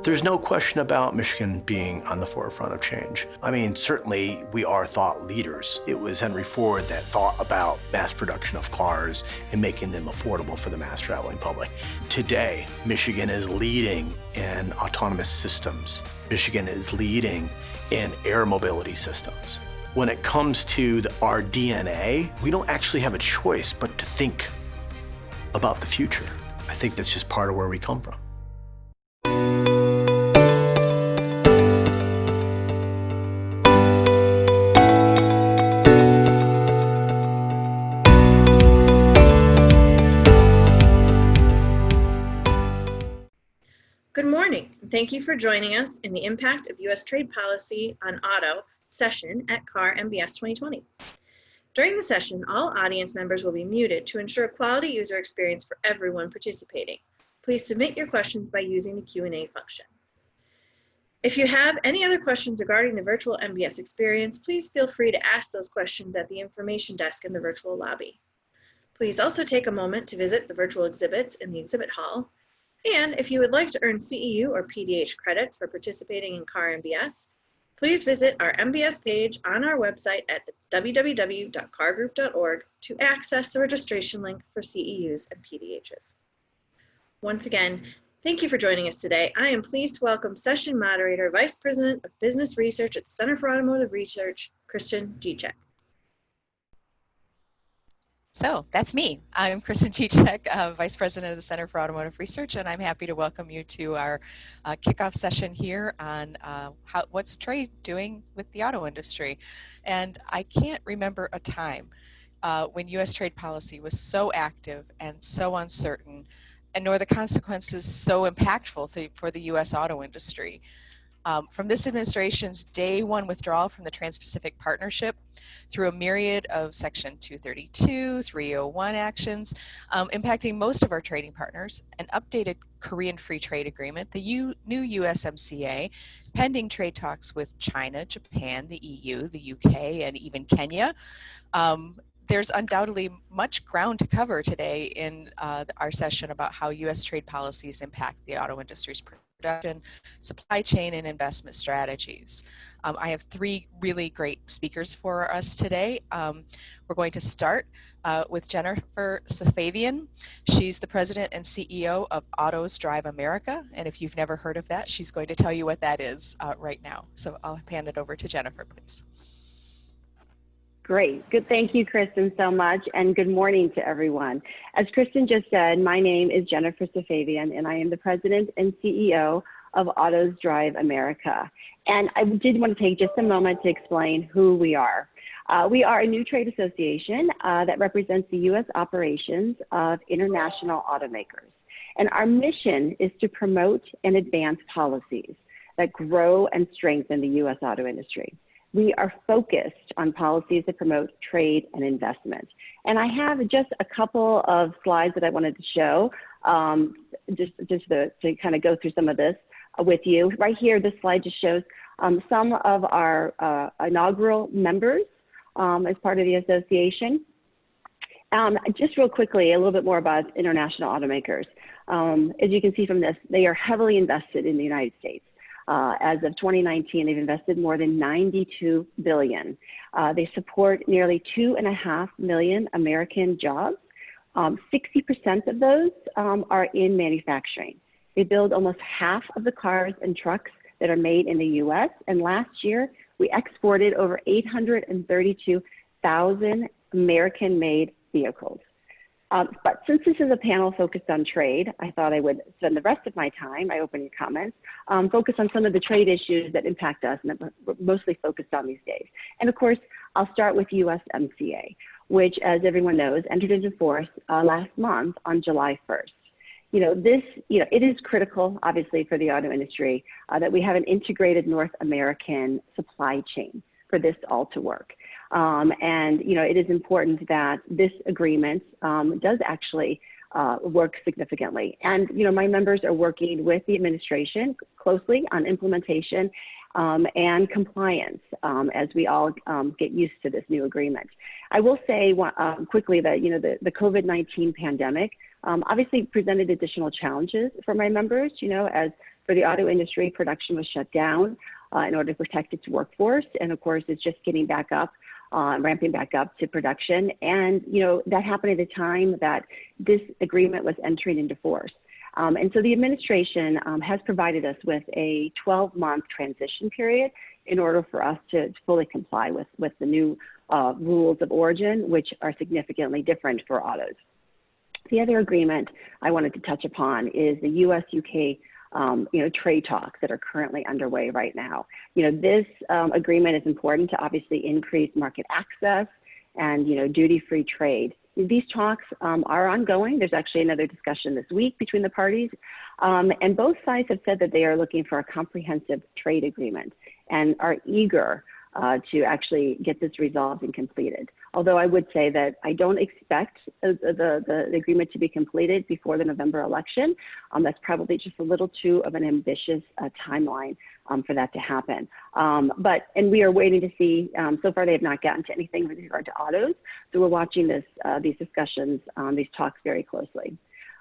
There's no question about Michigan being on the forefront of change. I mean, certainly we are thought leaders. It was Henry Ford that thought about mass production of cars and making them affordable for the mass traveling public. Today, Michigan is leading in autonomous systems. Michigan is leading in air mobility systems. When it comes to our DNA, we don't actually have a choice but to think about the future. I think that's just part of where we come from. Good morning, and thank you for joining us in the Impact of U.S. Trade Policy on Auto session at CAR MBS 2020. During the session, all audience members will be muted to ensure a quality user experience for everyone participating. Please submit your questions by using the Q&A function. If you have any other questions regarding the virtual MBS experience, please feel free to ask those questions at the information desk in the virtual lobby. Please also take a moment to visit the virtual exhibits in the exhibit hall. And if you would like to earn CEU or PDH credits for participating in CAR MBS, please visit our MBS page on our website at www.cargroup.org to access the registration link for CEUs and PDHs. Once again, thank you for joining us today. I am pleased to welcome session moderator, Vice President of Business Research at the Center for Automotive Research, Kristen Gicek. So that's me. I'm Kristen Gicek, Vice President of the Center for Automotive Research, and I'm happy to welcome you to our kickoff session here on what's trade doing with the auto industry. And I can't remember a time when U.S. trade policy was so active and so uncertain, and nor the consequences so impactful for the U.S. auto industry. From this administration's day one withdrawal from the TransPacific Partnership through a myriad of Section 232, 301 actions impacting most of our trading partners, an updated Korean Free Trade Agreement, the new USMCA, pending trade talks with China, Japan, the EU, the UK, and even Kenya. There's undoubtedly much ground to cover today in our session about how U.S. trade policies impact the auto industry's production, supply chain, and investment strategies. I have three really great speakers for us today. We're going to start with Jennifer Safavian. She's the president and CEO of Autos Drive America, and if you've never heard of that, she's going to tell you what that is right now. So I'll hand it over to Jennifer, please. Great. Good. Thank you, Kristen, so much, and good morning to everyone. As Kristen just said, my name is Jennifer Safavian, and I am the president and CEO of Autos Drive America. And I did want to take just a moment to explain who we are. We are a new trade association that represents the U.S. operations of international automakers. And our mission is to promote and advance policies that grow and strengthen the U.S. auto industry. We are focused on policies that promote trade and investment. And I have just a couple of slides that I wanted to show, to kind of go through some of this with you. Right here, this slide just shows some of our inaugural members as part of the association. Just real quickly, a little bit more about international automakers. As you can see from this, they are heavily invested in the United States. As of 2019, they've invested more than $92 billion. They support nearly 2.5 million American jobs. 60% of those are in manufacturing. They build almost half of the cars and trucks that are made in the U.S. And last year, we exported over 832,000 American-made vehicles. But since this is a panel focused on trade, I thought I would spend the rest of my time, my opening comments, focus on some of the trade issues that impact us and that we're mostly focused on these days. And of course, I'll start with USMCA, which, as everyone knows, entered into force last month on July 1st. It is critical, obviously, for the auto industry that we have an integrated North American supply chain for this all to work. It is important that this agreement does actually work significantly. And, my members are working with the administration closely on implementation and compliance as we all get used to this new agreement. I will say quickly that the COVID-19 pandemic obviously presented additional challenges for my members. As for the auto industry, production was shut down in order to protect its workforce, and of course, it's just getting back up. Ramping back up to production. And, that happened at a time that this agreement was entering into force. And so the administration has provided us with a 12-month transition period in order for us to fully comply with the new rules of origin, which are significantly different for autos. The other agreement I wanted to touch upon is the U.S.-UK trade talks that are currently underway right now. This agreement is important to obviously increase market access and, duty-free trade. These talks are ongoing. There's actually another discussion this week between the parties. And both sides have said that they are looking for a comprehensive trade agreement and are eager to actually get this resolved and completed. Although I would say that I don't expect the agreement to be completed before the November election. That's probably just a little too of an ambitious timeline for that to happen. And we are waiting to see, so far they have not gotten to anything with regard to autos. So we're watching these discussions, these talks very closely.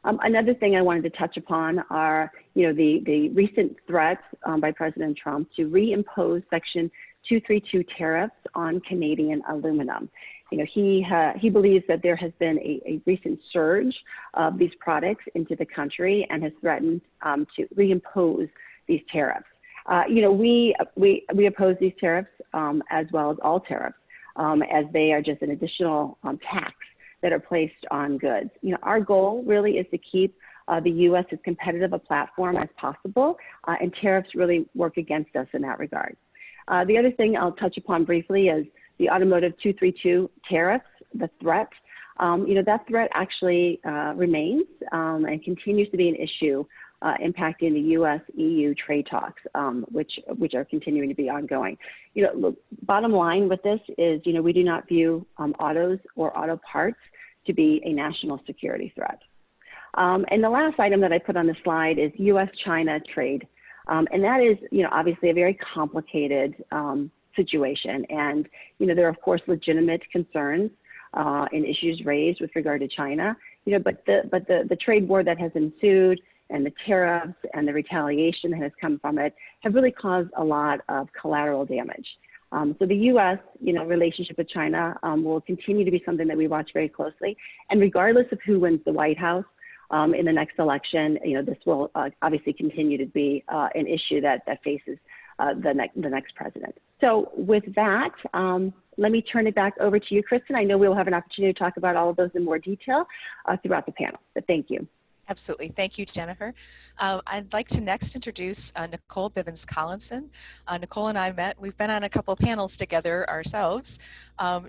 Another thing I wanted to touch upon are, the recent threats by President Trump to reimpose Section 232 tariffs on Canadian aluminum. He believes that there has been a recent surge of these products into the country and has threatened to reimpose these tariffs. We oppose these tariffs as well as all tariffs, as they are just an additional tax that are placed on goods. Our goal really is to keep the U.S. as competitive a platform as possible, and tariffs really work against us in that regard. The other thing I'll touch upon briefly is the Automotive 232 tariffs, the threat. That threat actually remains and continues to be an issue impacting the U.S.-EU trade talks, which are continuing to be ongoing. Look, bottom line with this is, we do not view autos or auto parts to be a national security threat. And the last item that I put on the slide is U.S.-China trade. And that is, obviously a very complicated situation. And, there are, of course, legitimate concerns and issues raised with regard to China, but the trade war that has ensued and the tariffs and the retaliation that has come from it have really caused a lot of collateral damage. So the U.S., relationship with China will continue to be something that we watch very closely. And regardless of who wins the White House in the next election, this will obviously continue to be an issue that faces the next president. So with that, let me turn it back over to you, Kristen. I know we'll have an opportunity to talk about all of those in more detail throughout the panel, but thank you. Absolutely. Thank you, Jennifer. I'd like to next introduce Nicole Bivens-Collinson. Nicole and I met, we've been on a couple of panels together ourselves.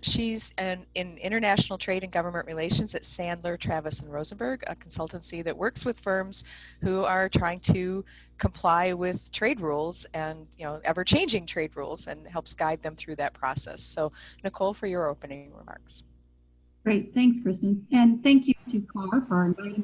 She's in international trade and government relations at Sandler, Travis & Rosenberg, a consultancy that works with firms who are trying to comply with trade rules and ever-changing trade rules, and helps guide them through that process. So Nicole, for your opening remarks. Great. Thanks, Kristen. And thank you to CAR for inviting me.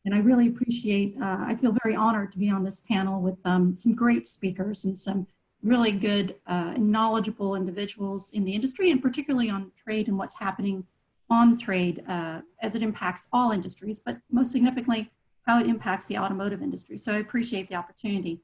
And I really appreciate, I feel very honored to be on this panel with some great speakers and some really good and knowledgeable individuals in the industry, and particularly on trade and what's happening on trade as it impacts all industries, but most significantly, how it impacts the automotive industry. So I appreciate the opportunity.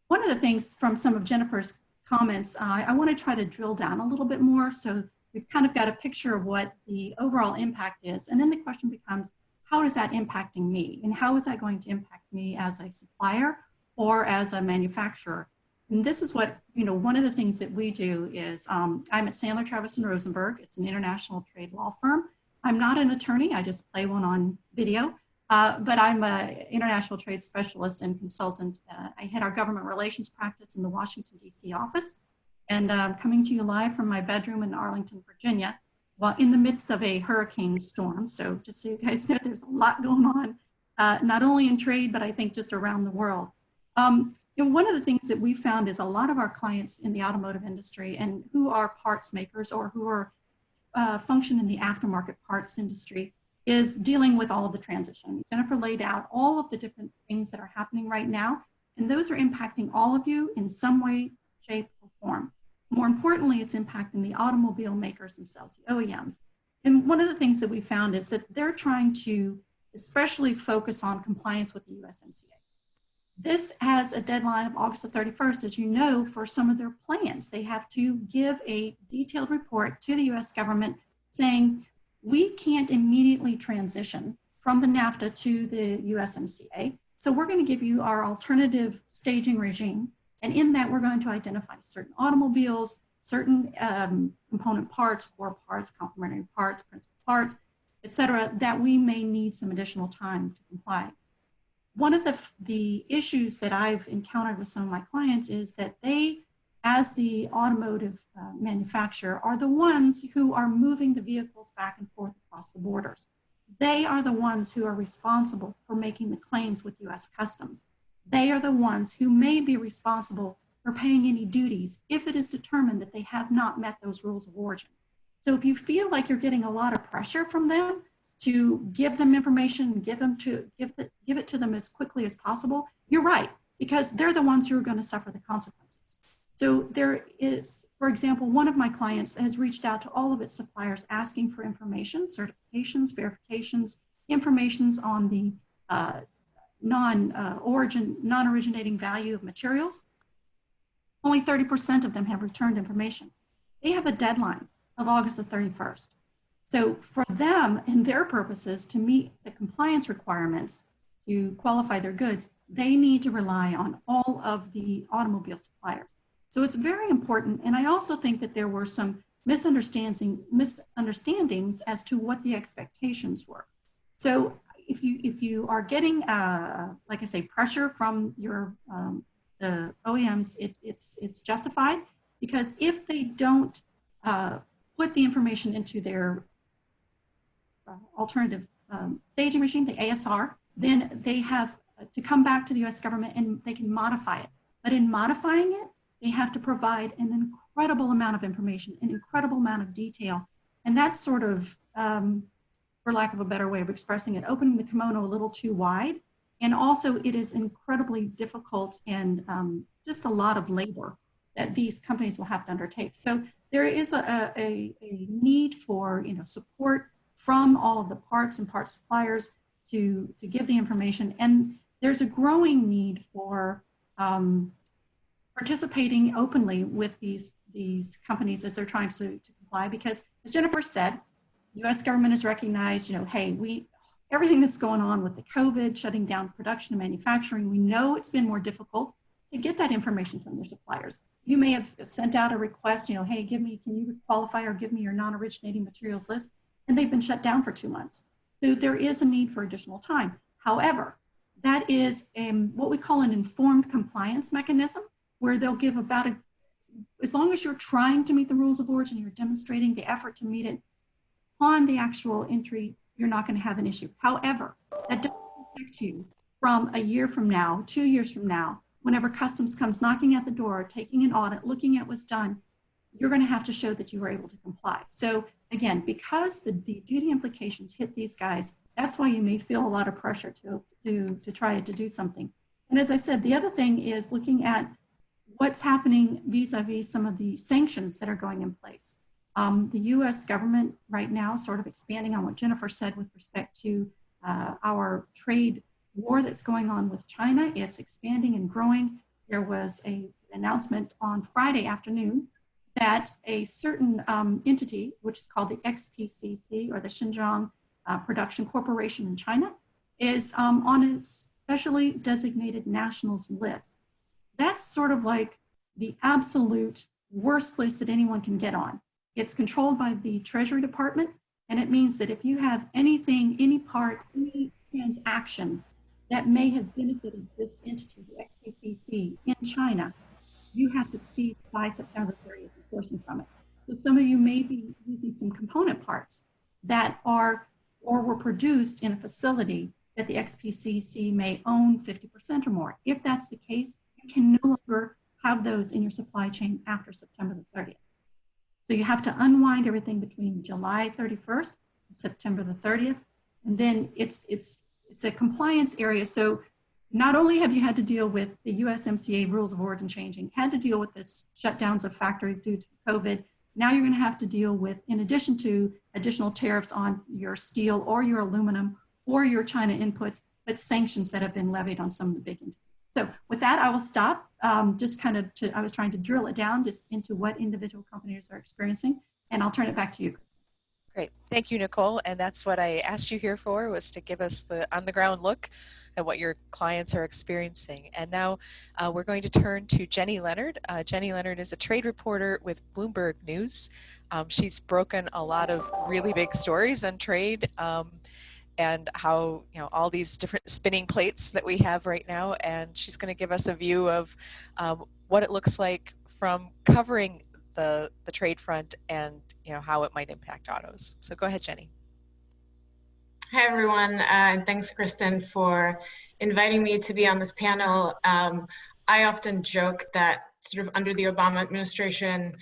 One of the things from some of Jennifer's comments, I want to try to drill down a little bit more. So we've kind of got a picture of what the overall impact is. And then the question becomes, how is that impacting me? And how is that going to impact me as a supplier or as a manufacturer? And this is what, one of the things that we do is, I'm at Sandler, Travis & Rosenberg. It's an international trade law firm. I'm not an attorney, I just play one on video, but I'm an international trade specialist and consultant. I head our government relations practice in the Washington, D.C. office. And I'm coming to you live from my bedroom in Arlington, Virginia, while in the midst of a hurricane storm. So just so you guys know, there's a lot going on, not only in trade, but I think just around the world. One of the things that we found is a lot of our clients in the automotive industry and who are parts makers or who are function in the aftermarket parts industry is dealing with all of the transition. Jennifer laid out all of the different things that are happening right now, and those are impacting all of you in some way, shape, or form. More importantly, it's impacting the automobile makers themselves, the OEMs. And one of the things that we found is that they're trying to especially focus on compliance with the USMCA. This has a deadline of August the 31st, as you know, for some of their plans. They have to give a detailed report to the US government saying, we can't immediately transition from the NAFTA to the USMCA. So we're going to give you our alternative staging regime. And in that, we're going to identify certain automobiles, certain component parts, core parts, complementary parts, principal parts, et cetera, that we may need some additional time to comply. One of the issues that I've encountered with some of my clients is that they, as the automotive manufacturer, are the ones who are moving the vehicles back and forth across the borders. They are the ones who are responsible for making the claims with US Customs. They are the ones who may be responsible for paying any duties if it is determined that they have not met those rules of origin. So if you feel like you're getting a lot of pressure from them to give them information and give it to them as quickly as possible, you're right, because they're the ones who are going to suffer the consequences. So there is, for example, one of my clients has reached out to all of its suppliers asking for information, certifications, verifications, informations on the non-originating value of materials. Only 30% of them have returned information. They have a deadline of August the 31st. So for them and their purposes to meet the compliance requirements to qualify their goods, they need to rely on all of the automobile suppliers. So it's very important. And I also think that there were some misunderstandings as to what the expectations were. So if you are getting, like I say, pressure from your the OEMs, it's justified, because if they don't put the information into their alternative staging regime, the ASR, then they have to come back to the US government and they can modify it. But in modifying it, they have to provide an incredible amount of information, an incredible amount of detail. And that's sort of, for lack of a better way of expressing it, opening the kimono a little too wide. And also it is incredibly difficult and just a lot of labor that these companies will have to undertake. So there is a need for support from all of the parts and part suppliers to give the information. And there's a growing need for participating openly with these companies as they're trying to comply, because as Jennifer said, the US government has recognized, hey, everything that's going on with the COVID, shutting down production and manufacturing, we know it's been more difficult to get that information from your suppliers. You may have sent out a request, hey, can you qualify or give me your non-originating materials list? And they've been shut down for 2 months. So there is a need for additional time. However, that is what we call an informed compliance mechanism, where they'll give as long as you're trying to meet the rules of origin, you're demonstrating the effort to meet it on the actual entry, you're not going to have an issue. However, that doesn't protect you from a year from now, 2 years from now, whenever customs comes knocking at the door, taking an audit, looking at what's done, you're going to have to show that you were able to comply. So again, because the duty implications hit these guys, that's why you may feel a lot of pressure to try to do something. And as I said, the other thing is looking at what's happening vis-a-vis some of the sanctions that are going in place. The US government right now, sort of expanding on what Jennifer said with respect to our trade war that's going on with China, it's expanding and growing. There was an announcement on Friday afternoon that a certain entity, which is called the XPCC, or the Xinjiang Production Corporation in China, is on a specially designated nationals list. That's sort of like the absolute worst list that anyone can get on. It's controlled by the Treasury Department, and it means that if you have anything, any part, any transaction that may have benefited this entity, the XPCC, in China, you have to cease by September 30th sourcing from it. So some of you may be using some component parts that are or were produced in a facility that the XPCC may own 50% or more. If that's the case, you can no longer have those in your supply chain after September the 30th. So you have to unwind everything between July 31st and September the 30th. And then it's a compliance area. So not only have you had to deal with the USMCA rules of origin changing, had to deal with this shutdowns of factories due to COVID, now you're going to have to deal with, in addition to additional tariffs on your steel or your aluminum or your China inputs, but sanctions that have been levied on some of the big entities. So with that, I will stop. I was trying to drill it down just into what individual companies are experiencing, and I'll turn it back to you. Great. Thank you, Nicole. And that's what I asked you here for, was to give us the on-the-ground look at what your clients are experiencing. And now we're going to turn to Jenny Leonard. Jenny Leonard is a trade reporter with Bloomberg News. She's broken a lot of really big stories on trade and how, all these different spinning plates that we have right now. And she's going to give us a view of what it looks like from covering the trade front and how it might impact autos. So go ahead, Jenny. Hi, everyone, and thanks, Kristen, for inviting me to be on this panel. I often joke that sort of under the Obama administration,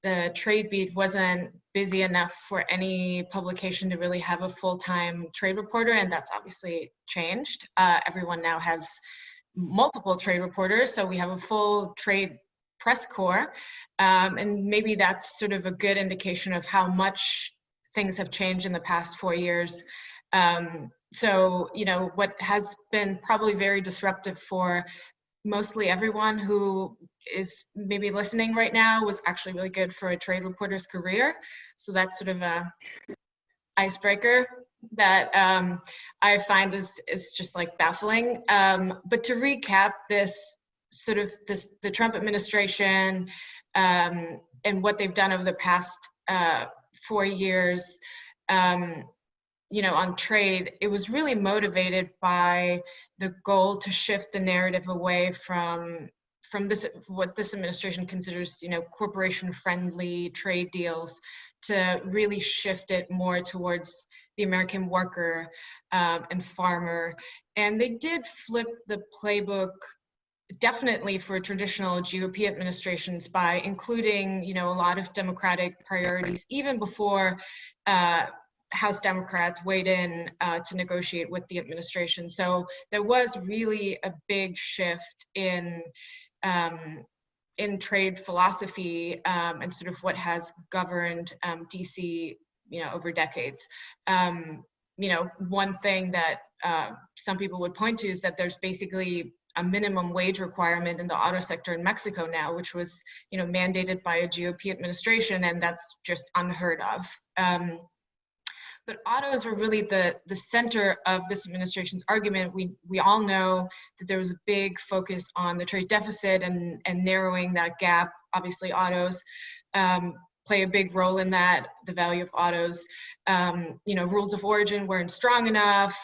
the trade beat wasn't busy enough for any publication to really have a full-time trade reporter, and that's obviously changed. Everyone now has multiple trade reporters, so we have a full trade press corps, and maybe that's sort of a good indication of how much things have changed in the past 4 years. So, what has been probably very disruptive for mostly everyone who is maybe listening right now was actually really good for a trade reporter's career. So that's sort of a icebreaker that I find is just like baffling. But to recap this, the Trump administration and what they've done over the past 4 years, on trade, it was really motivated by the goal to shift the narrative away from this, what this administration considers, corporation-friendly trade deals, to really shift it more towards the American worker and farmer. And they did flip the playbook definitely for traditional GOP administrations by including, a lot of Democratic priorities, even before House Democrats weighed in to negotiate with the administration. So there was really a big shift in trade philosophy and sort of what has governed DC, over decades. One thing that some people would point to is that there's basically a minimum wage requirement in the auto sector in Mexico now, which was, mandated by a GOP administration, and that's just unheard of. But autos were really the center of this administration's argument. We all know that there was a big focus on the trade deficit and narrowing that gap. Obviously, autos play a big role in that, the value of autos. Rules of origin weren't strong enough.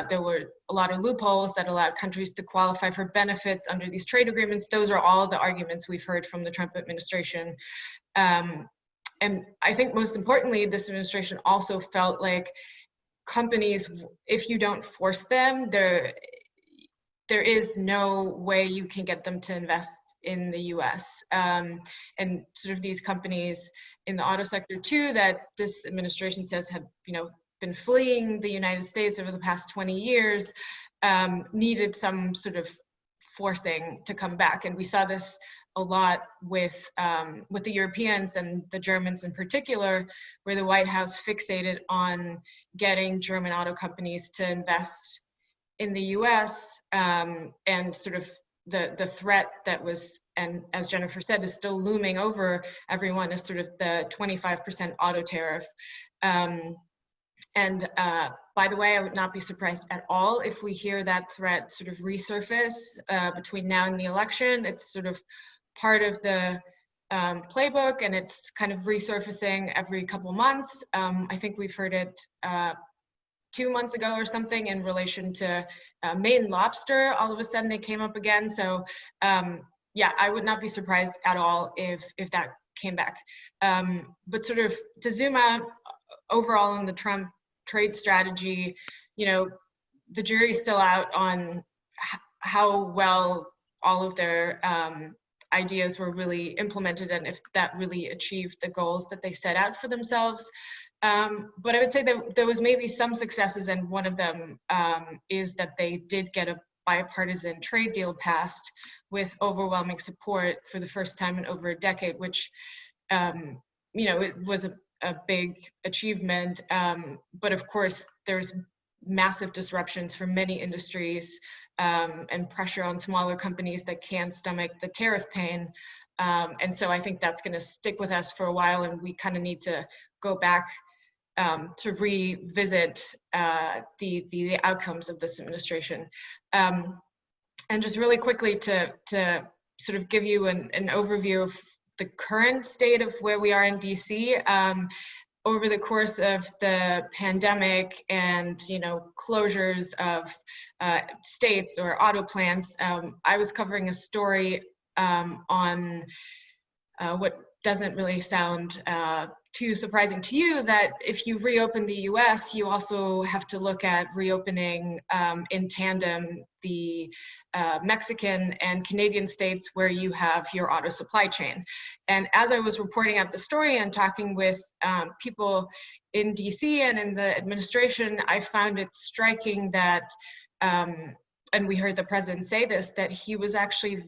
There were a lot of loopholes that allowed countries to qualify for benefits under these trade agreements. Those are all the arguments we've heard from the Trump administration. And I think most importantly, this administration also felt like companies, if you don't force them, there is no way you can get them to invest in the US. And sort of these companies in the auto sector too, that this administration says have, been fleeing the United States over the past 20 years, needed some sort of forcing to come back. And we saw this a lot with the Europeans and the Germans in particular, where the White House fixated on getting German auto companies to invest in the US, and sort of the threat that was, and as Jennifer said, is still looming over everyone, is sort of the 25% auto tariff. By the way, I would not be surprised at all if we hear that threat sort of resurface between now and the election. It's sort of part of the playbook, and it's kind of resurfacing every couple months. I think we've heard it 2 months ago or something in relation to Maine lobster. All of a sudden it came up again. So yeah, I would not be surprised at all if that came back. But sort of to zoom out overall in the Trump trade strategy, the jury's still out on how well all of their ideas were really implemented and if that really achieved the goals that they set out for themselves. But I would say that there was maybe some successes, and one of them is that they did get a bipartisan trade deal passed with overwhelming support for the first time in over a decade, which, it was a big achievement. But of course, there's massive disruptions for many industries and pressure on smaller companies that can't stomach the tariff pain. And so I think that's going to stick with us for a while, and we kind of need to go back to revisit the outcomes of this administration. And just really quickly to sort of give you an overview of the current state of where we are in DC. Over the course of the pandemic and closures of states or auto plants, I was covering a story on what doesn't really sound too surprising to you, that if you reopen the US, you also have to look at reopening in tandem the Mexican and Canadian states where you have your auto supply chain. And as I was reporting out the story and talking with people in DC and in the administration, I found it striking that, and we heard the president say this, that he was actually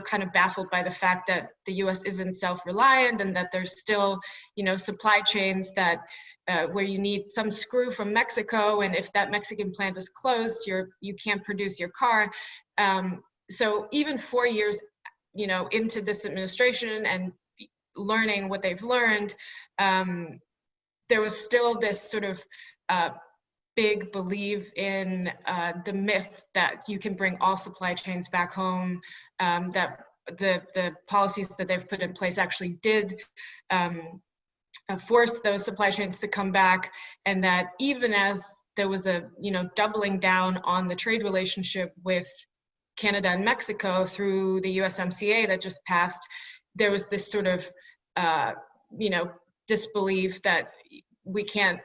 kind of baffled by the fact that the US isn't self-reliant, and that there's still, supply chains that where you need some screw from Mexico, and if that Mexican plant is closed, you can't produce your car. So even 4 years, into this administration and learning what they've learned, there was still this sort of big belief in the myth that you can bring all supply chains back home, that the policies that they've put in place actually did force those supply chains to come back, and that even as there was a doubling down on the trade relationship with Canada and Mexico through the USMCA that just passed, there was this sort of disbelief that we can't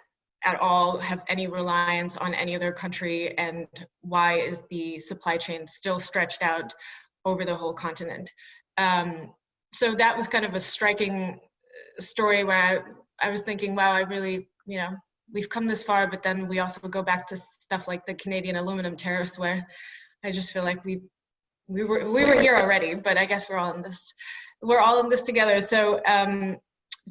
at all have any reliance on any other country, and why is the supply chain still stretched out over the whole continent. So that was kind of a striking story where I was thinking, wow, I really, we've come this far, but then we also go back to stuff like the Canadian aluminum tariffs, where I just feel like we were here already, but I guess we're all in this together. So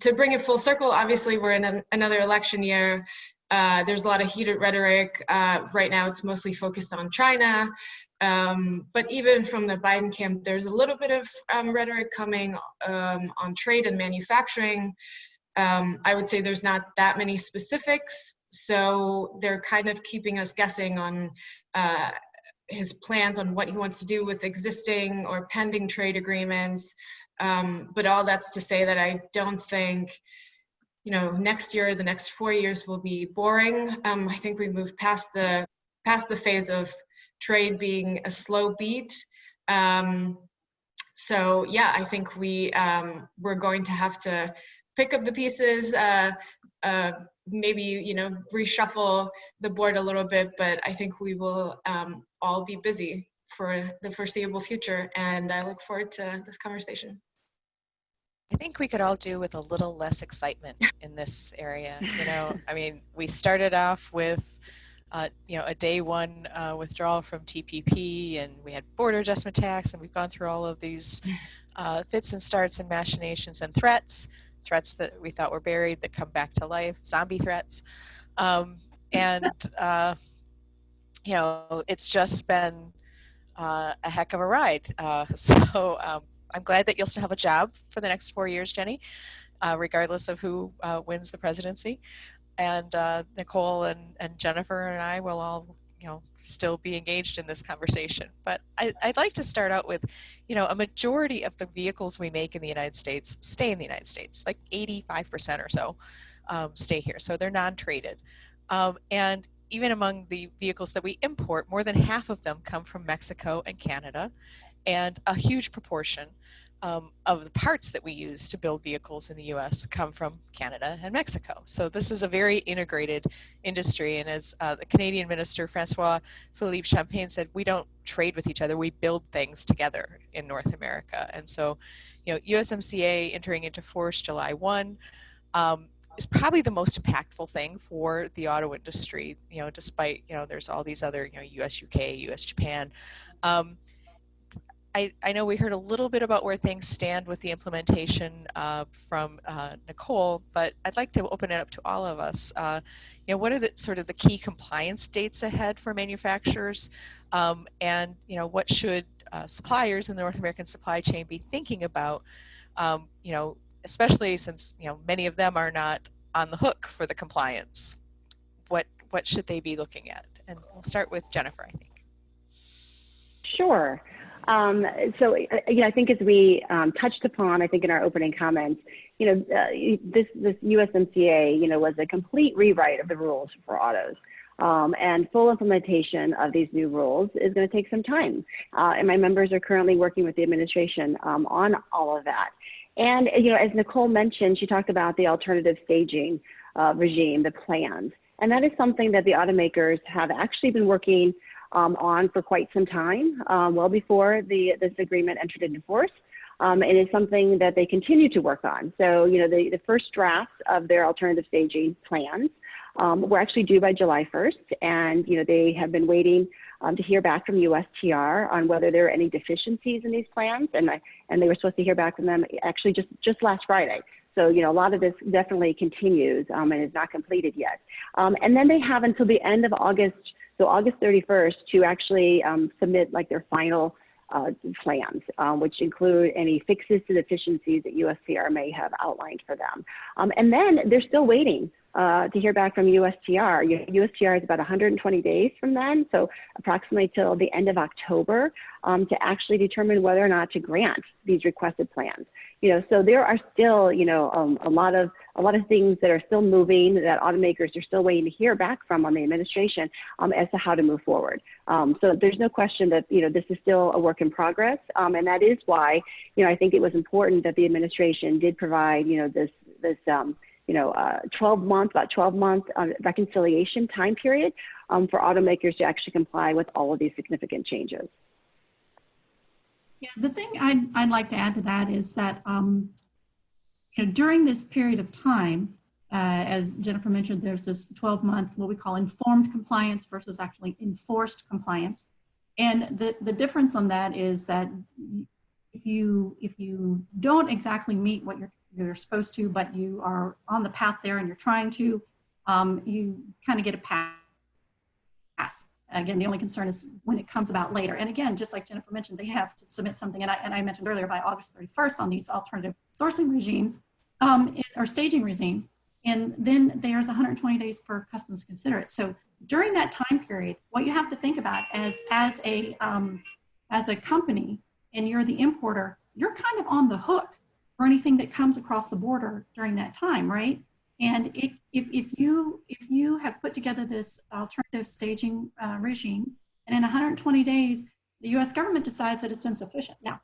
to bring it full circle, obviously we're in another election year. There's a lot of heated rhetoric. Right now it's mostly focused on China. But even from the Biden camp, there's a little bit of rhetoric coming on trade and manufacturing. I would say there's not that many specifics, so they're kind of keeping us guessing on his plans on what he wants to do with existing or pending trade agreements. But all that's to say that I don't think, next year, the next 4 years will be boring. I think we moved past the phase of trade being a slow beat. So yeah, I think we're going to have to pick up the pieces, maybe reshuffle the board a little bit, but I think we will all be busy for the foreseeable future, and I look forward to this conversation. I think we could all do with a little less excitement in this area. I mean, we started off with a day one withdrawal from TPP, and we had border adjustment tax, and we've gone through all of these fits and starts and machinations and threats that we thought were buried that come back to life, zombie threats. It's just been a heck of a ride. So I'm glad that you'll still have a job for the next 4 years, Jenny, regardless of who wins the presidency. And Nicole and Jennifer and I will all, still be engaged in this conversation. But I'd like to start out with, a majority of the vehicles we make in the United States stay in the United States, like 85% or so stay here. So they're non-traded. And even among the vehicles that we import, more than half of them come from Mexico and Canada, and a huge proportion of the parts that we use to build vehicles in the U.S. come from Canada and Mexico. So this is a very integrated industry, and as the Canadian Minister Francois Philippe Champagne said, we don't trade with each other, we build things together in North America. And so, USMCA entering into force July 1, is probably the most impactful thing for the auto industry, despite, there's all these other, US, UK, US, Japan. I know we heard a little bit about where things stand with the implementation from Nicole, but I'd like to open it up to all of us. What are the sort of the key compliance dates ahead for manufacturers, and what should suppliers in the North American supply chain be thinking about? Especially since many of them are not on the hook for the compliance. What should they be looking at? And we'll start with Jennifer, I think. Sure. So, I think as we touched upon, I think in our opening comments, this USMCA, was a complete rewrite of the rules for autos. And full implementation of these new rules is going to take some time. And my members are currently working with the administration on all of that. And, as Nicole mentioned, she talked about the alternative staging regime, the plans. And that is something that the automakers have actually been working on for quite some time, well before this agreement entered into force. And it's something that they continue to work on. So, the first drafts of their alternative staging plans were actually due by July 1st. And, they have been waiting to hear back from USTR on whether there are any deficiencies in these plans. And they were supposed to hear back from them actually just last Friday. So, a lot of this definitely continues and is not completed yet. And then they have until the end of August, so August 31st, to actually submit like their final plans, which include any fixes to deficiencies that USTR may have outlined for them. And then they're still waiting to hear back from USTR. USTR is about 120 days from then, so approximately till the end of October, to actually determine whether or not to grant these requested plans. So there are still, a lot of things that are still moving that automakers are still waiting to hear back from on the administration as to how to move forward. So there's no question that, this is still a work in progress. And that is why, I think it was important that the administration did provide, this 12-month reconciliation time period for automakers to actually comply with all of these significant changes. Yeah, the thing I'd like to add to that is that during this period of time, as Jennifer mentioned, there's this 12-month, what we call informed compliance versus actually enforced compliance. And the difference on that is that if you don't exactly meet what you're supposed to, but you are on the path there and you're trying to, you kind of get a pass. Again, the only concern is when it comes about later. And again, just like Jennifer mentioned, they have to submit something, and I mentioned earlier, by August 31st on these alternative sourcing regimes or staging regimes. And then there's 120 days for customs to consider it. So during that time period, what you have to think about as a company, and you're the importer, you're kind of on the hook for anything that comes across the border during that time, right? And if you have put together this alternative staging regime, and in 120 days, the U.S. government decides that it's insufficient. Now,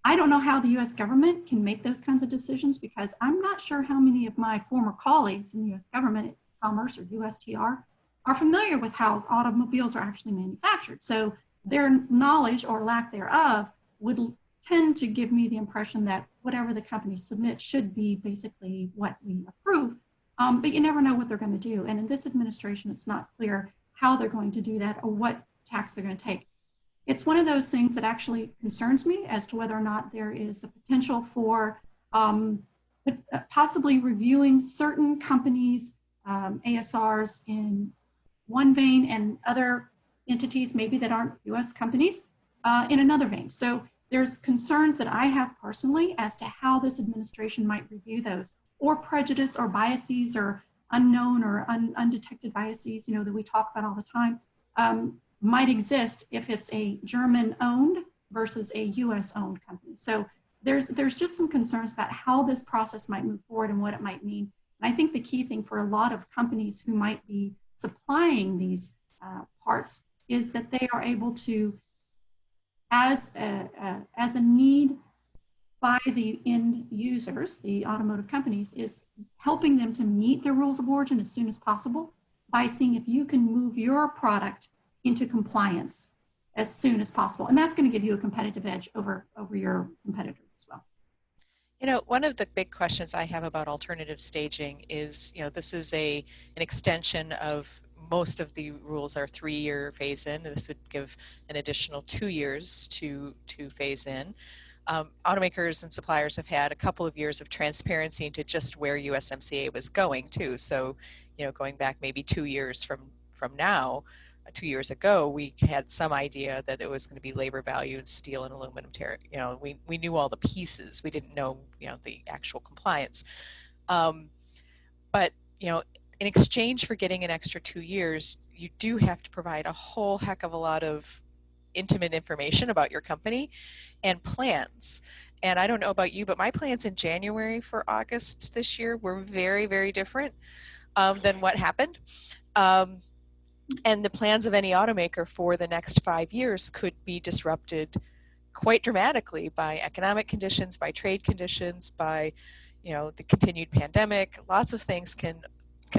I don't know how the U.S. government can make those kinds of decisions, because I'm not sure how many of my former colleagues in the U.S. government, Commerce or USTR, are familiar with how automobiles are actually manufactured. So their knowledge or lack thereof would tend to give me the impression that whatever the company submits should be basically what we approve. But you never know what they're going to do. And in this administration, it's not clear how they're going to do that or what tax they're going to take. It's one of those things that actually concerns me as to whether or not there is the potential for possibly reviewing certain companies' ASRs in one vein and other entities, maybe that aren't US companies, in another vein. So there's concerns that I have personally as to how this administration might review those, or prejudice or biases or unknown or undetected biases, that we talk about all the time, might exist if it's a German-owned versus a US-owned company. So there's just some concerns about how this process might move forward and what it might mean. And I think the key thing for a lot of companies who might be supplying these parts is that they are able to, as a need by the end users, the automotive companies, is helping them to meet their rules of origin as soon as possible by seeing if you can move your product into compliance as soon as possible. And that's going to give you a competitive edge over your competitors as well. You know, one of the big questions I have about alternative staging is, this is an extension of most of the rules are 3-year phase in. This would give an additional 2 years to phase in. Automakers and suppliers have had a couple of years of transparency into just where USMCA was going too. So, going back maybe 2 years from now, 2 years ago, we had some idea that it was going to be labor value and steel and aluminum tariff. We knew all the pieces. We didn't know, the actual compliance. But, in exchange for getting an extra 2 years, you do have to provide a whole heck of a lot of intimate information about your company and plans. And I don't know about you, but my plans in January for August this year were very, very different than what happened. And the plans of any automaker for the next 5 years could be disrupted quite dramatically by economic conditions, by trade conditions, by the continued pandemic. Lots of things can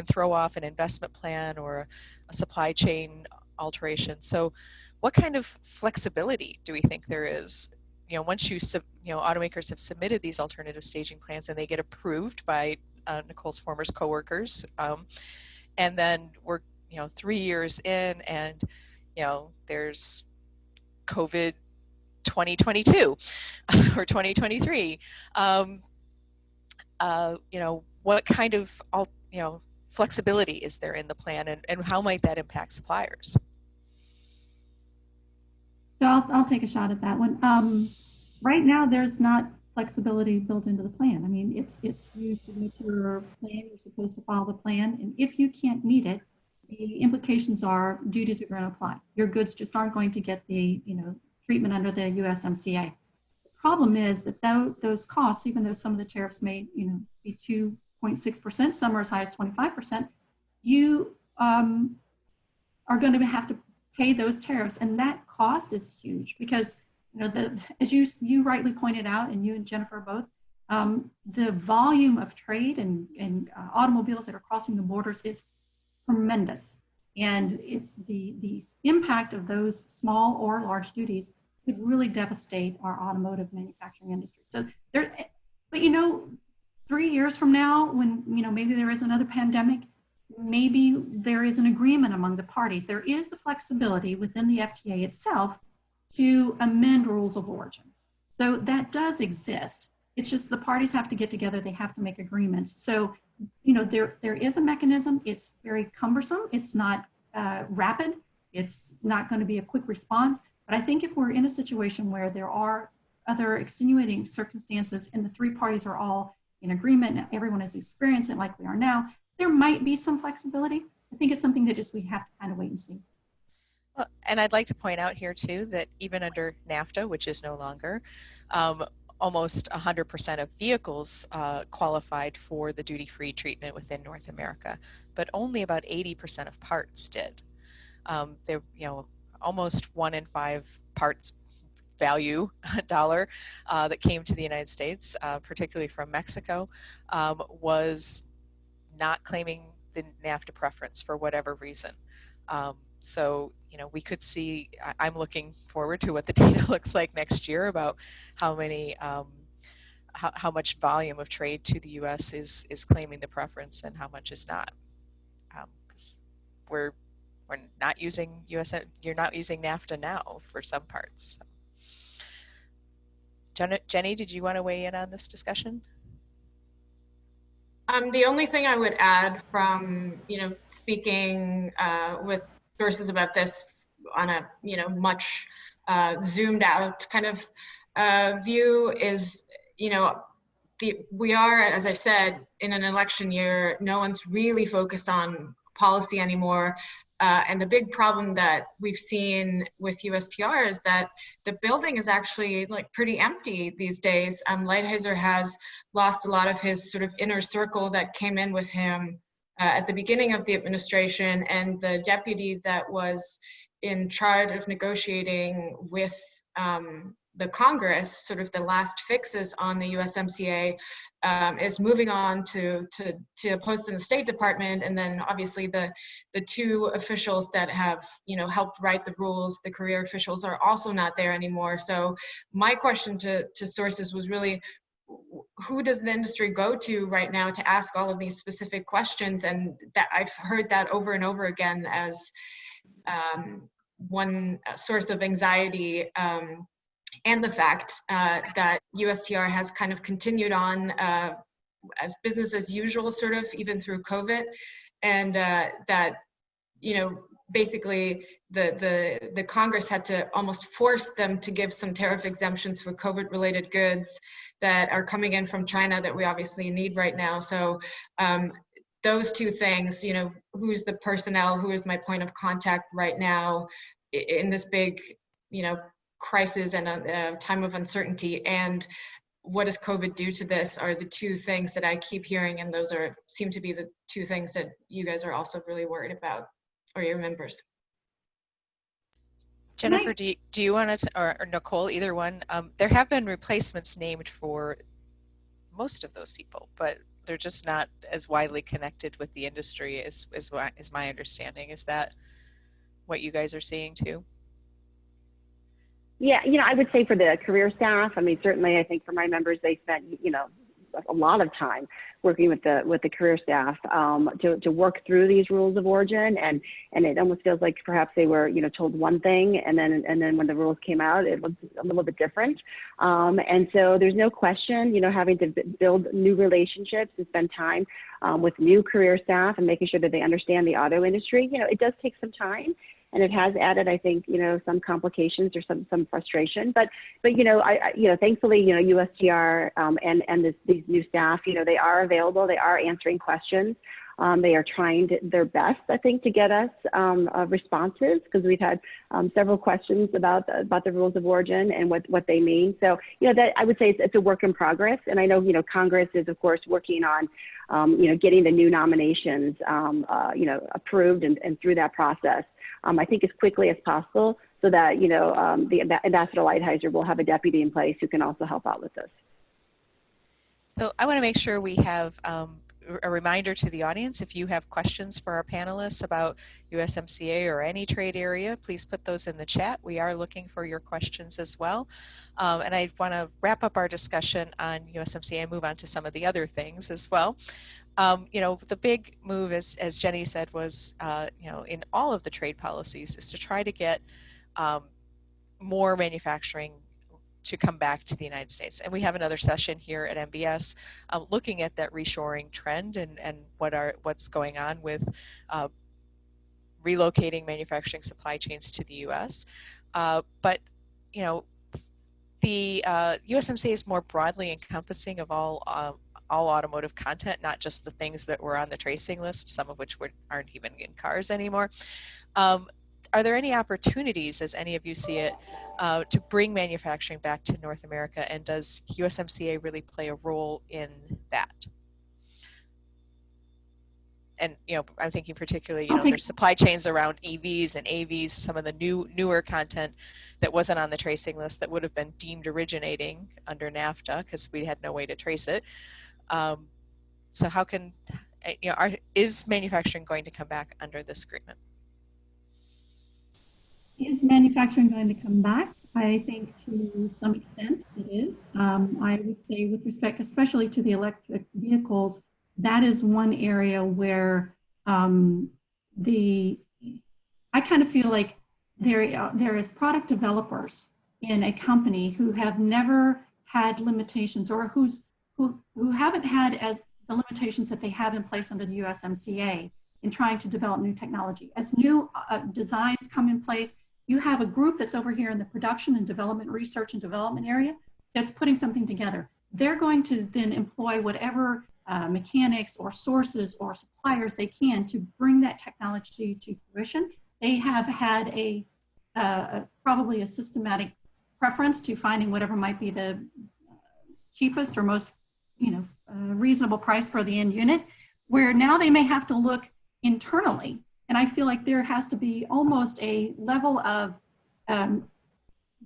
throw off an investment plan or a supply chain alteration. So what kind of flexibility do we think there is? Once automakers have submitted these alternative staging plans and they get approved by Nicole's former coworkers, and then we're 3 years in, and there's COVID 2022 or 2023. What kind of flexibility is there in the plan, and how might that impact suppliers? So I'll take a shot at that one. Right now, there's not flexibility built into the plan. I mean, it's you submit your plan, you're supposed to follow the plan, and if you can't meet it, the implications are duties are going to apply. Your goods just aren't going to get the treatment under the USMCA. The problem is that those costs, even though some of the tariffs may be 2.6%, some are as high as 25%, you are going to have to pay those tariffs, and that cost is huge because as you rightly pointed out, and you and Jennifer both, the volume of trade and automobiles that are crossing the borders is tremendous, and it's the impact of those small or large duties could really devastate our automotive manufacturing industry. So there, but 3 years from now, when maybe there is another pandemic, maybe there is an agreement among the parties. There is the flexibility within the FTA itself to amend rules of origin. So that does exist. It's just the parties have to get together. They have to make agreements. So, there is a mechanism. It's very cumbersome. It's not rapid. It's not going to be a quick response. But I think if we're in a situation where there are other extenuating circumstances and the three parties are all in agreement and everyone has experienced it like we are now, there might be some flexibility. I think it's something that we have to kind of wait and see. Well, and I'd like to point out here too that even under NAFTA, which is no longer, almost 100% of vehicles qualified for the duty-free treatment within North America, but only about 80% of parts did. There, almost 1 in 5 parts value dollar that came to the United States, particularly from Mexico, was not claiming the NAFTA preference for whatever reason. So, we could see, I'm looking forward to what the data looks like next year about how many, how much volume of trade to the U.S. is claiming the preference and how much is not. Because we're not using you're not using NAFTA now for some parts. Jenny, did you want to weigh in on this discussion? The only thing I would add from, speaking with sources about this on a, much zoomed out kind of view is, we are, as I said, in an election year. No one's really focused on policy anymore. And the big problem that we've seen with USTR is that the building is actually pretty empty these days. Lighthizer has lost a lot of his sort of inner circle that came in with him at the beginning of the administration, and the deputy that was in charge of negotiating with the Congress, sort of the last fixes on the USMCA, is moving on to a post in the State Department, and then obviously the two officials that have helped write the rules, the career officials, are also not there anymore. So my question to sources was really, who does the industry go to right now to ask all of these specific questions? And that I've heard that over and over again as one source of anxiety, and the fact that USTR has kind of continued on as business as usual, sort of, even through COVID, and that, you know, basically the Congress had to almost force them to give some tariff exemptions for COVID-related goods that are coming in from China that we obviously need right now. So those two things, you know, who's the personnel, who is my point of contact right now in this big, you know, crisis and a time of uncertainty, and what does COVID do to this, are the two things that I keep hearing, and those seem to be the two things that you guys are also really worried about, or your members. Jennifer, do you want to, or Nicole, either one? There have been replacements named for most of those people, but they're just not as widely connected with the industry is my understanding. Is that what you guys are seeing too? Yeah, you know, I would say for the career staff, I mean, certainly I think for my members, they spent, you know, a lot of time working with the career staff to work through these rules of origin, and it almost feels like perhaps they were, you know, told one thing, and then when the rules came out, it looked a little bit different. And so there's no question, you know, having to build new relationships and spend time with new career staff and making sure that they understand the auto industry, you know, it does take some time. And it has added, I think, you know, some complications or some frustration. But you know, thankfully, you know, USTR and these new staff, you know, they are available. They are answering questions. They are trying their best, I think, to get us responses, because we've had several questions about the rules of origin and what they mean. So, you know, that I would say it's a work in progress. And I know, you know, Congress is, of course, working on, you know, getting the new nominations, you know, approved and through that process. I think as quickly as possible, so that, you know, the Ambassador Lighthizer will have a deputy in place who can also help out with this. So I want to make sure we have a reminder to the audience, if you have questions for our panelists about USMCA or any trade area, please put those in the chat. We are looking for your questions as well. And I want to wrap up our discussion on USMCA and move on to some of the other things as well. You know, the big move, as Jenny said, was, you know, in all of the trade policies is to try to get more manufacturing to come back to the United States. And we have another session here at MBS looking at that reshoring trend and what's going on with relocating manufacturing supply chains to the US. But, you know, the USMCA is more broadly encompassing of all automotive content, not just the things that were on the tracing list, some of which aren't even in cars anymore. Are there any opportunities, as any of you see it, to bring manufacturing back to North America, and does USMCA really play a role in that? And, you know, I'm thinking particularly, you know, there's supply chains around EVs and AVs, some of the newer content that wasn't on the tracing list that would have been deemed originating under NAFTA because we had no way to trace it. So how can, you know, is manufacturing going to come back under this agreement? Is manufacturing going to come back? I think to some extent it is. I would say with respect, especially to the electric vehicles, that is one area where I kind of feel like there is product developers in a company who have never had limitations, or who haven't had as the limitations that they have in place under the USMCA in trying to develop new technology. As new designs come in place, you have a group that's over here in the production and development, research and development area that's putting something together. They're going to then employ whatever mechanics or sources or suppliers they can to bring that technology to fruition. They have had probably a systematic preference to finding whatever might be the cheapest or most, you know, reasonable price for the end unit, where now they may have to look internally. And I feel like there has to be almost a level of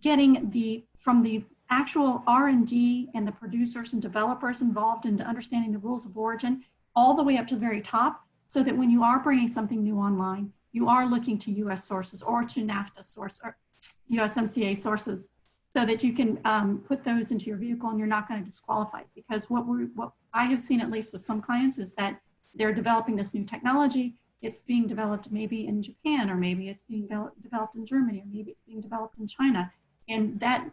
getting from the actual R&D and the producers and developers involved into understanding the rules of origin all the way up to the very top, so that when you are bringing something new online, you are looking to US sources or to NAFTA source or USMCA sources so that you can put those into your vehicle and you're not going to disqualify it. Because what I have seen, at least with some clients, is that they're developing this new technology. It's being developed maybe in Japan, or maybe it's being developed in Germany, or maybe it's being developed in China. And that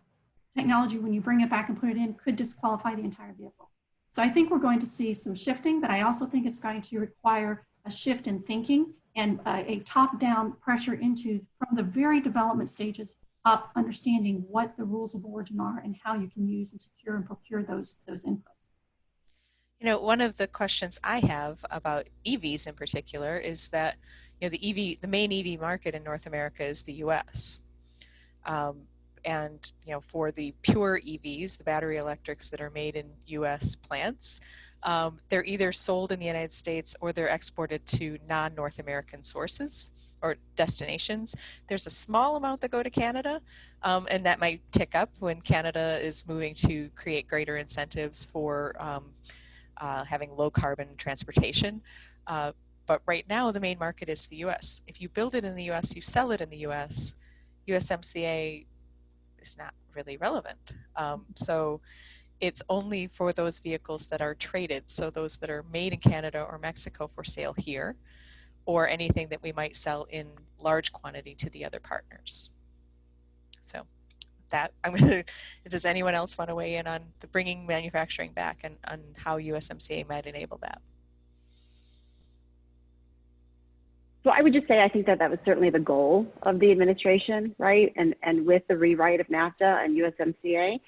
technology, when you bring it back and put it in, could disqualify the entire vehicle. So I think we're going to see some shifting, but I also think it's going to require a shift in thinking and a top-down pressure into, from the very development stages up, understanding what the rules of origin are and how you can use and secure and procure those inputs. You know, one of the questions I have about EVs in particular is that, you know, the main EV market in North America is the US. And, you know, for the pure EVs, the battery electrics that are made in US plants, they're either sold in the United States or they're exported to non-North American sources or destinations. There's a small amount that go to Canada, and that might tick up when Canada is moving to create greater incentives for having low carbon transportation. But right now, the main market is the US. If you build it in the US, you sell it in the US, USMCA is not really relevant. So it's only for those vehicles that are traded, so those that are made in Canada or Mexico for sale here, or anything that we might sell in large quantity to the other partners. So that does anyone else want to weigh in on the bringing manufacturing back and on how USMCA might enable that? So I would just say I think that was certainly the goal of the administration, right? And with the rewrite of NAFTA and USMCA,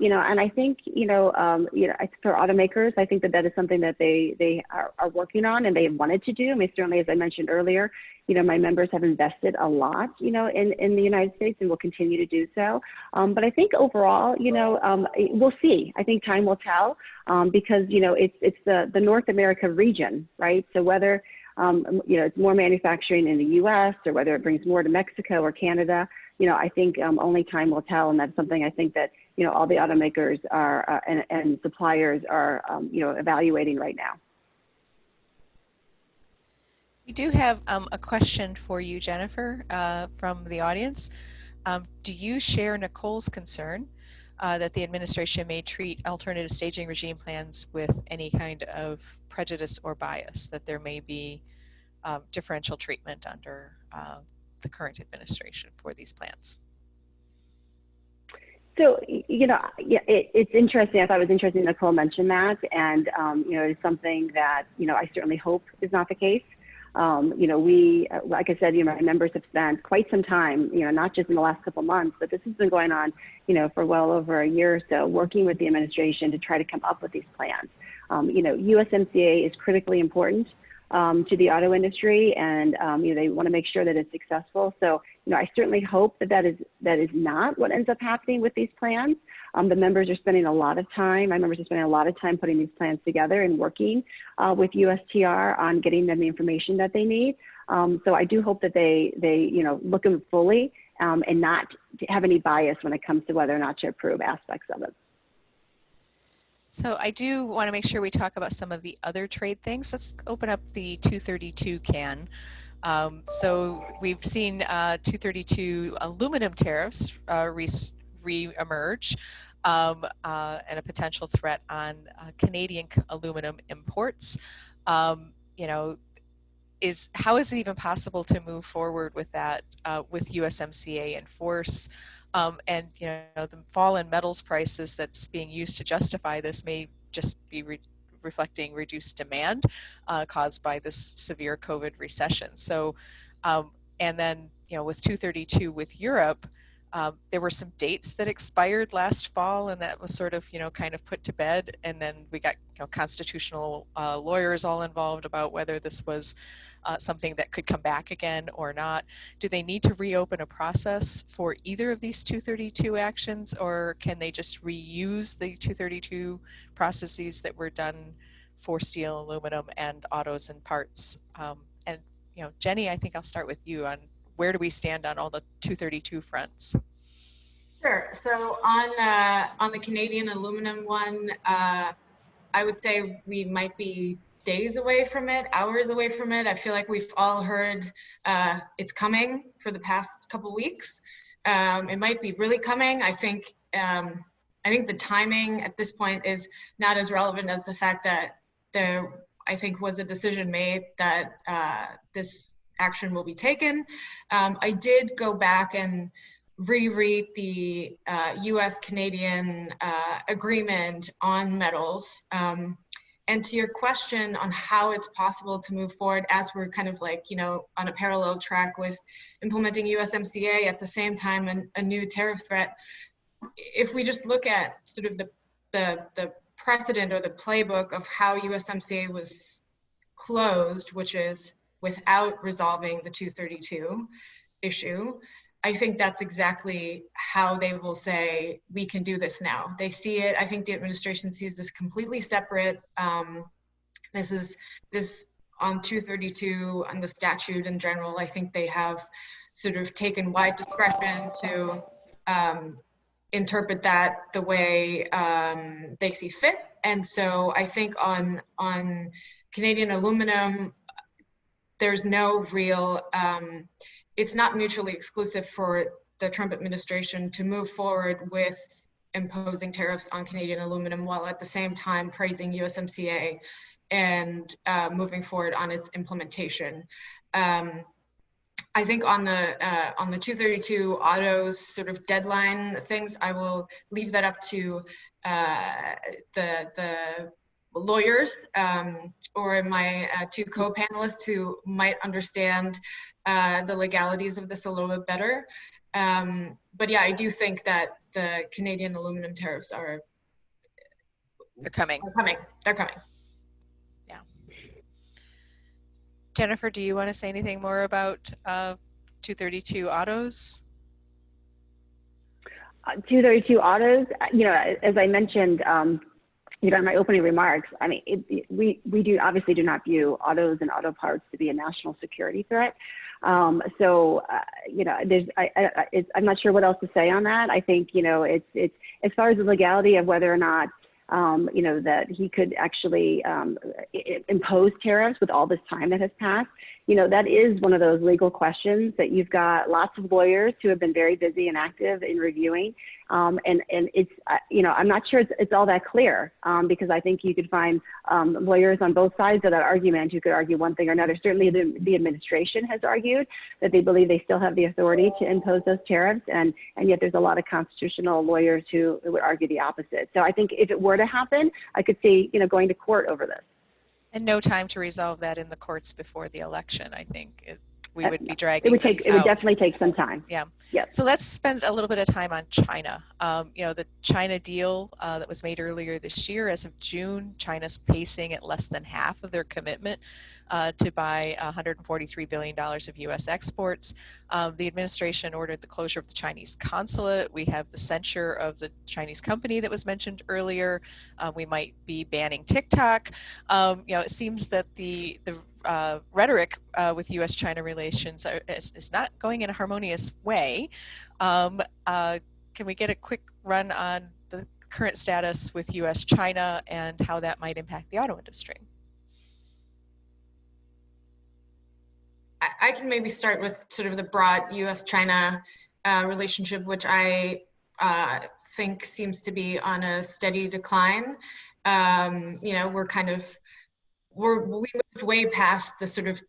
you know, and I think, for automakers, I think that is something that they are working on and they have wanted to do. I mean, certainly, as I mentioned earlier, you know, my members have invested a lot, you know, in the United States and will continue to do so. But I think overall, you know, we'll see. I think time will tell because, you know, it's the North America region, right? So whether you know, it's more manufacturing in the U.S. or whether it brings more to Mexico or Canada, you know, I think only time will tell. And that's something I think that, you know, all the automakers are and suppliers are, you know, evaluating right now. We do have a question for you, Jennifer, from the audience. Do you share Nicole's concern that the administration may treat alternative staging regime plans with any kind of prejudice or bias, that there may be differential treatment under the current administration for these plans? So, you know, yeah, it's interesting. I thought it was interesting Nicole mentioned that. And, you know, it's something that, you know, I certainly hope is not the case. You know, we, like I said, you know, my members have spent quite some time, you know, not just in the last couple of months, but this has been going on, you know, for well over a year or so, working with the administration to try to come up with these plans. You know, USMCA is critically important to the auto industry, and you know, they want to make sure that it's successful. So, you know, I certainly hope that is not what ends up happening with these plans. The members are spending a lot of time. My members are spending a lot of time putting these plans together and working with USTR on getting them the information that they need. So I do hope that they you know, look at them fully and not have any bias when it comes to whether or not to approve aspects of it. So I do want to make sure we talk about some of the other trade things. Let's open up the 232 can. So we've seen 232 aluminum tariffs re-emerge and a potential threat on Canadian aluminum imports. You know, how is it even possible to move forward with that with USMCA in force? And you know, the fall in metals prices that's being used to justify this may just be reflecting reduced demand caused by this severe COVID recession. So, and then, you know, with 232 with Europe, there were some dates that expired last fall, and that was sort of, you know, kind of put to bed. And then we got, you know, constitutional lawyers all involved about whether this was something that could come back again or not. Do they need to reopen a process for either of these 232 actions, or can they just reuse the 232 processes that were done for steel, aluminum, and autos and parts? And, you know, Jenny, I think I'll start with you on where do we stand on all the 232 fronts? Sure. So on the Canadian aluminum one, I would say we might be days away from it, hours away from it. I feel like we've all heard it's coming for the past couple weeks. It might be really coming. I think the timing at this point is not as relevant as the fact that there, I think, was a decision made that this action will be taken. I did go back and reread the US-Canadian agreement on metals. And to your question on how it's possible to move forward as we're kind of like, on a parallel track with implementing USMCA at the same time and a new tariff threat, if we just look at sort of the precedent or the playbook of how USMCA was closed, which is without resolving the 232 issue, I think that's exactly how they will say, we can do this now. They see it, I think the administration sees this completely separate. This on 232 and the statute in general, I think they have sort of taken wide discretion to interpret that the way they see fit. And so I think on Canadian aluminum, there's no real, it's not mutually exclusive for the Trump administration to move forward with imposing tariffs on Canadian aluminum while at the same time praising USMCA and moving forward on its implementation. I think on the 232 autos sort of deadline things, I will leave that up to the lawyers or my two co-panelists who might understand the legalities of this a little bit better. But yeah, I do think that the Canadian aluminum tariffs are coming. They're coming. Yeah. Jennifer, do you want to say anything more about 232 autos? 232 autos, as I mentioned, in my opening remarks, I mean, we obviously do not view autos and auto parts to be a national security threat. I'm not sure what else to say on that. I think, it's as far as the legality of whether or not, that he could actually impose tariffs with all this time that has passed. That is one of those legal questions that you've got lots of lawyers who have been very busy and active in reviewing. And it's, I'm not sure it's all that clear because I think you could find lawyers on both sides of that argument who could argue one thing or another. Certainly the administration has argued that they believe they still have the authority to impose those tariffs, and yet there's a lot of constitutional lawyers who would argue the opposite. So I think if it were to happen, I could see, going to court over this. And no time to resolve that in the courts before the election, I think. We would be dragging it would definitely take some time. Yeah. Yes. So let's spend a little bit of time on China. The China deal that was made earlier this year, as of June, China's pacing at less than half of their commitment to buy $143 billion of U.S. exports. The administration ordered the closure of the Chinese consulate. We have the censure of the Chinese company that was mentioned earlier. We might be banning TikTok. It seems that the rhetoric with U.S.-China relations is not going in a harmonious way. Can we get a quick run on the current status with U.S.-China and how that might impact the auto industry? I can maybe start with sort of the broad U.S.-China relationship, which I think seems to be on a steady decline. We moved way past the sort of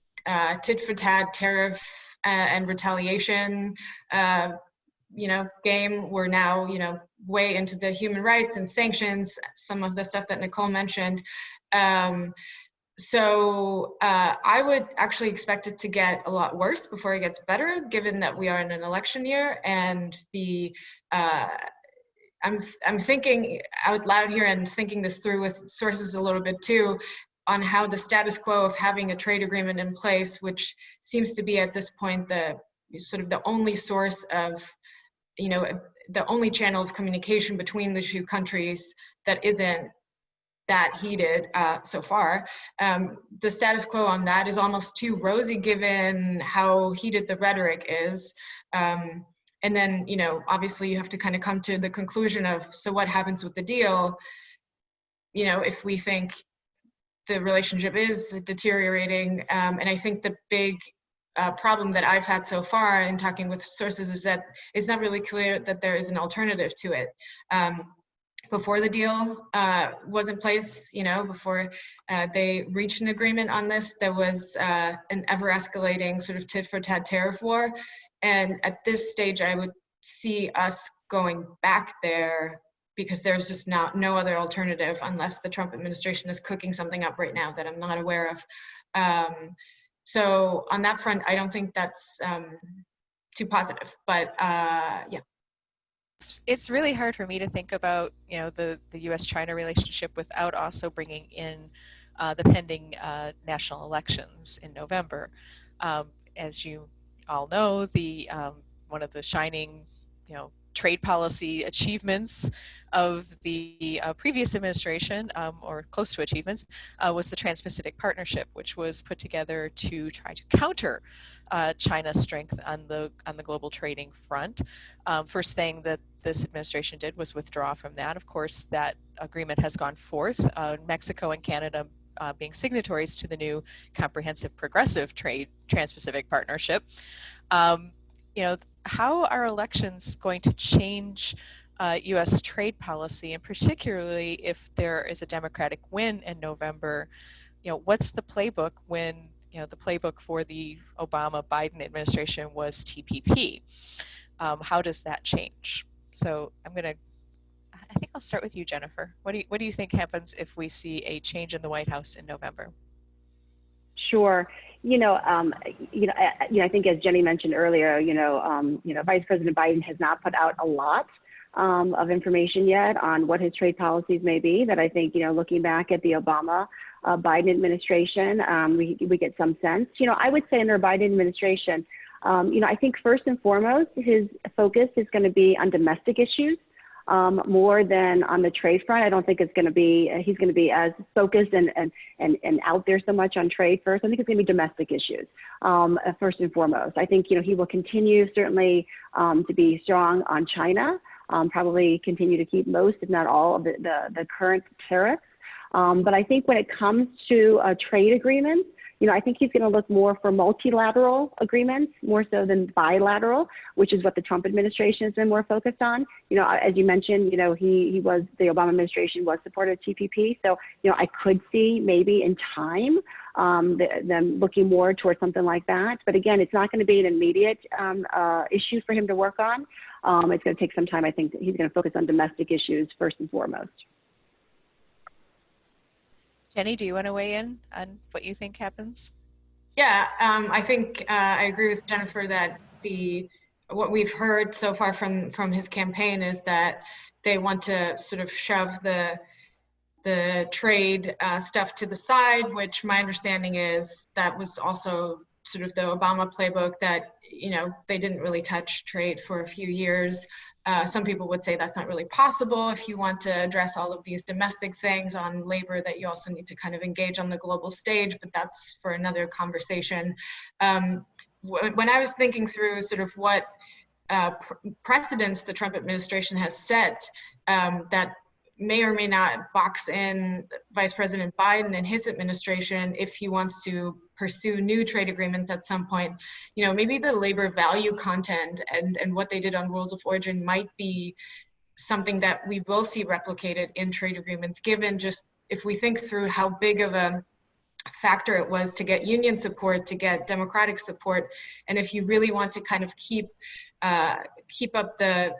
tit for tat tariff and retaliation, game. We're now, way into the human rights and sanctions, some of the stuff that Nicole mentioned. So I would actually expect it to get a lot worse before it gets better, given that we are in an election year, and I'm thinking out loud here and thinking this through with sources a little bit too, on how the status quo of having a trade agreement in place, which seems to be at this point the only source of, the only channel of communication between the two countries that isn't that heated so far. The status quo on that is almost too rosy given how heated the rhetoric is. And then, obviously you have to kind of come to the conclusion of, so what happens with the deal? If we think the relationship is deteriorating. And I think the big problem that I've had so far in talking with sources is that it's not really clear that there is an alternative to it. Before the deal was in place, before they reached an agreement on this, there was an ever-escalating sort of tit-for-tat tariff war. And at this stage, I would see us going back there because there's just no other alternative unless the Trump administration is cooking something up right now that I'm not aware of. So on that front, I don't think that's too positive, but yeah. It's really hard for me to think about, the U.S.-China relationship without also bringing in the pending national elections in November. As you all know, one of the shining, trade policy achievements of the previous administration, or close to achievements, was the TransPacific Partnership, which was put together to try to counter China's strength on the global trading front. First thing that this administration did was withdraw from that. Of course, that agreement has gone forth. Mexico and Canada being signatories to the new comprehensive progressive trade Trans-Pacific Partnership. How are elections going to change U.S. trade policy, and particularly if there is a Democratic win in November? What's the playbook when the playbook for the Obama-Biden administration was TPP? How does that change? So I think I'll start with you, Jennifer. What do you think happens if we see a change in the White House in November? Sure. I think as Jenny mentioned earlier, Vice President Biden has not put out a lot of information yet on what his trade policies may be. That I think, looking back at the Obama Biden administration, we get some sense. I would say in their Biden administration, I think first and foremost, his focus is going to be on domestic issues. More than on the trade front. I don't think he's going to be as focused and out there so much on trade first. I think it's going to be domestic issues first and foremost. I think, he will continue certainly to be strong on China, probably continue to keep most, if not all, of the current tariffs. But I think when it comes to trade agreements, I think he's going to look more for multilateral agreements, more so than bilateral, which is what the Trump administration has been more focused on. As you mentioned, the Obama administration was supportive of TPP. So, I could see maybe in time them looking more towards something like that. But again, it's not going to be an immediate issue for him to work on. It's going to take some time. I think he's going to focus on domestic issues first and foremost. Jenny, do you want to weigh in on what you think happens? Yeah, I think I agree with Jennifer that what we've heard so far from his campaign is that they want to sort of shove the trade stuff to the side, which my understanding is that was also sort of the Obama playbook, that they didn't really touch trade for a few years. Some people would say that's not really possible if you want to address all of these domestic things on labor, that you also need to kind of engage on the global stage, but that's for another conversation. When I was thinking through sort of what precedents the Trump administration has set that may or may not box in Vice President Biden and his administration if he wants to pursue new trade agreements at some point, maybe the labor value content and what they did on rules of origin might be something that we will see replicated in trade agreements, given just if we think through how big of a factor it was to get union support, to get democratic support. And if you really want to kind of keep up that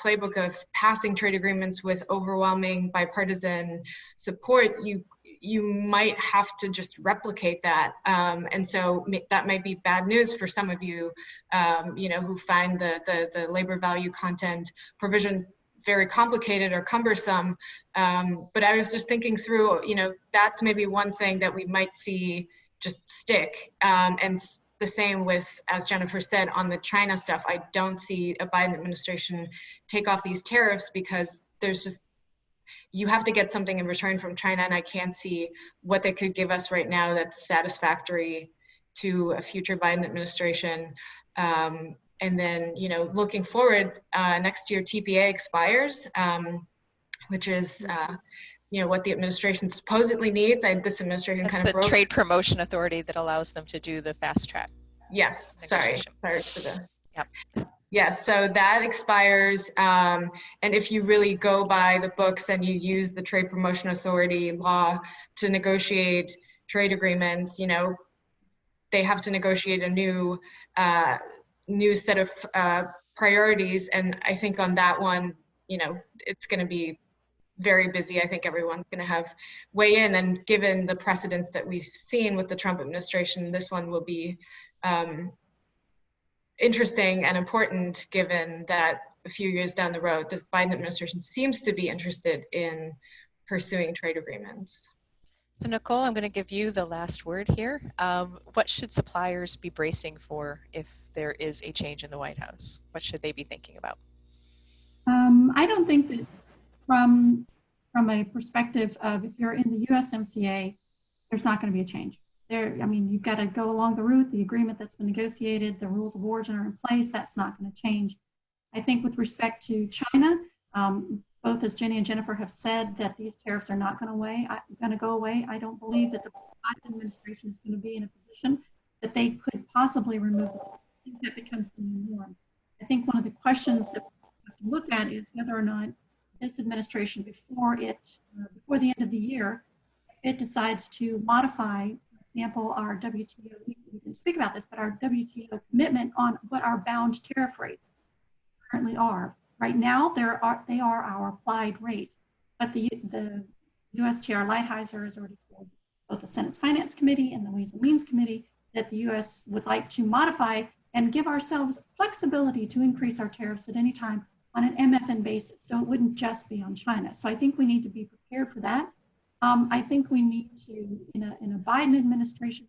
playbook of passing trade agreements with overwhelming bipartisan support, you might have to just replicate that. And so that might be bad news for some of you, who find the labor value content provision very complicated or cumbersome. But I was just thinking through, that's maybe one thing that we might see just stick. And the same with, as Jennifer said, on the China stuff, I don't see a Biden administration take off these tariffs because you have to get something in return from China, and I can't see what they could give us right now that's satisfactory to a future Biden administration. And then, looking forward, next year TPA expires, which is, what the administration supposedly needs. This administration That's kind of the Trade Promotion Authority that allows them to do the fast track. Yes, sorry negotiation. for the. Yep. Yes, so that expires, and if you really go by the books and you use the Trade Promotion Authority law to negotiate trade agreements, you know, they have to negotiate a new set of priorities. And I think on that one, you know, it's going to be very busy. I think everyone's going to have weigh in, and given the precedents that we've seen with the Trump administration, this one will be interesting and important, given that a few years down the road, the Biden administration seems to be interested in pursuing trade agreements. So Nicole, I'm going to give you the last word here. What should suppliers be bracing for if there is a change in the White House? What should they be thinking about? I don't think that from a perspective of if you're in the USMCA, there's not going to be a change. I mean, you've got to go along the route, the agreement that's been negotiated, the rules of origin are in place. That's not going to change. I think with respect to China, both as Jenny and Jennifer have said, that these tariffs are not going to go away. I don't believe that the Biden administration is going to be in a position that they could possibly remove them. I think that becomes the new norm. I think one of the questions that we have to look at is whether or not this administration, before the end of the year, it decides to modify, for example, our WTO, we didn't speak about this, but our WTO commitment on what our bound tariff rates currently are. Right now, they are our applied rates, but the USTR Lighthizer has already told both the Senate's Finance Committee and the Ways and Means Committee that the U.S. would like to modify and give ourselves flexibility to increase our tariffs at any time on an MFN basis, so it wouldn't just be on China. So I think we need to be prepared for that. I think we need to, in a Biden administration,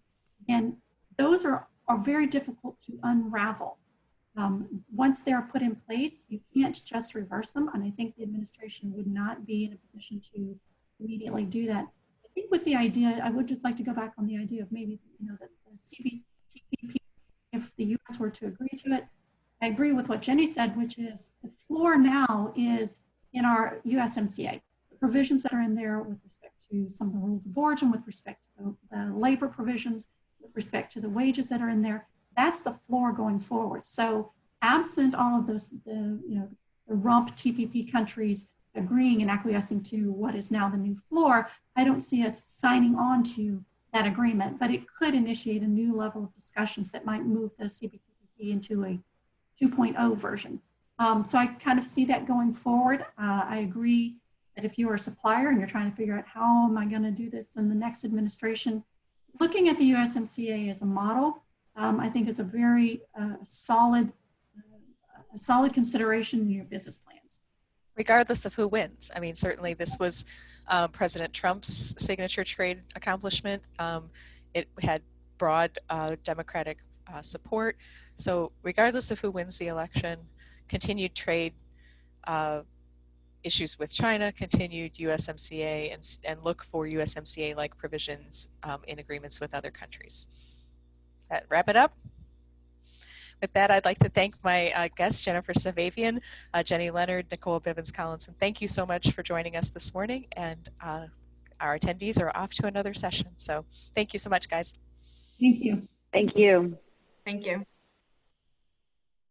and those are very difficult to unravel. Once they're put in place, you can't just reverse them, and I think the administration would not be in a position to immediately do that. I think with the idea, I would just like to go back on the idea of maybe, you know, the CPTPP, if the U.S. were to agree to it. I agree with what Jenny said, which is the floor now is in our USMCA. The provisions that are in there with respect to some of the rules of origin, with respect to the labor provisions, with respect to the wages that are in there, that's the floor going forward. So absent all of those, the rump TPP countries agreeing and acquiescing to what is now the new floor, I don't see us signing on to that agreement, but it could initiate a new level of discussions that might move the CPTPP into a 2.0 version. So I kind of see that going forward. I agree that if you are a supplier and you're trying to figure out how am I going to do this in the next administration, looking at the USMCA as a model, I think is a very solid consideration in your business plans. Regardless of who wins. I mean, certainly this was President Trump's signature trade accomplishment. It had broad Democratic support. So regardless of who wins the election, continued trade issues with China, continued USMCA, and look for USMCA-like provisions in agreements with other countries. Does that wrap it up? With that, I'd like to thank my guests, Jennifer Savavian, Jenny Leonard, Nicole Bivens-Collins. Thank you so much for joining us this morning. And our attendees are off to another session. So thank you so much, guys. Thank you. Thank you. Thank you.